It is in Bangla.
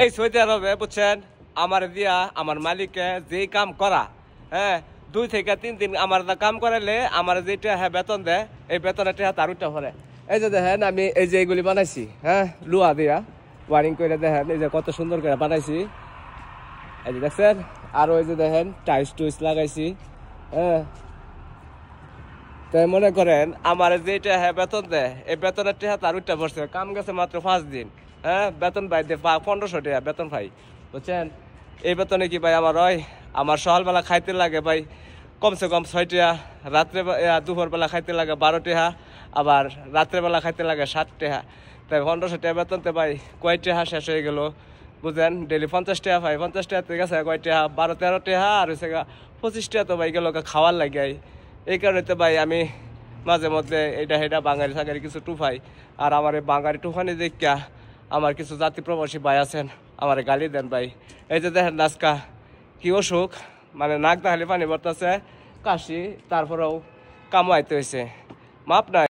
এই সৌদি আরবে বুঝছেন আমার দিয়া আমার মালিকে যেই কাম করা, হ্যাঁ 2 থেকে 3 দিন আমার কাম করাইলে আমার যেটা হ্যাঁ বেতন দেয় এই বেতনের টাকা তার উঠতে পারে। এই যে দেখেন আমি এই যে এইগুলি বানাইছি, হ্যাঁ লুয়া দিয়া ওয়ারিং করে দেখেন এই যে কত সুন্দর করে বানাইছি। এই যে দেখছেন আর ওই যে দেখেন টাইলস টুইস লাগাইছি। হ্যাঁ তাই মনে করেন আমার যেটা হ্যাঁ বেতন দেয় এই বেতনের টাকা তার উঠতে পড়ছে। কাম গেছে মাত্র 5 দিন, হ্যাঁ বেতন পাই 1500 টাকা বেতন পাই বুঝছেন। এই বেতনে কি ভাই আমার হয়? আমার সকালবেলা খাইতে লাগে ভাই কমসে কম 6 টাকা, রাত্রে দুপুরবেলা খাইতে লাগে 12 টাকা, আবার রাত্রেবেলা খাইতে লাগে 7 টাকা। তাই 1500 টাকা বেতনতে ভাই কয় টাকা শেষ হয়ে গেল বুঝেন। ডেলি 50 টাকা পাই, 50 টাকা থেকে গেছে কয় টাকা 12-13 টাকা, আর হচ্ছে 25 টাকা তো ভাই গেল খাওয়ার লাগে। এই কারণে তো ভাই আমি মাঝে মধ্যে এটা সেটা বাঙালি সাঙালি কিছু টুফাই। আর আমার এই বাঙালি টুফানি দেখা আমার কিছু জাতি প্রবাসী ভাই আছেন আমার গালি দেন ভাই। এই যে দেখেন নাচকা কি অসুখ, মানে নাক দাখালি পানি পড়তেছে, কাশি, তারপরেও কামাইতে হয়েছে মাপ নাই।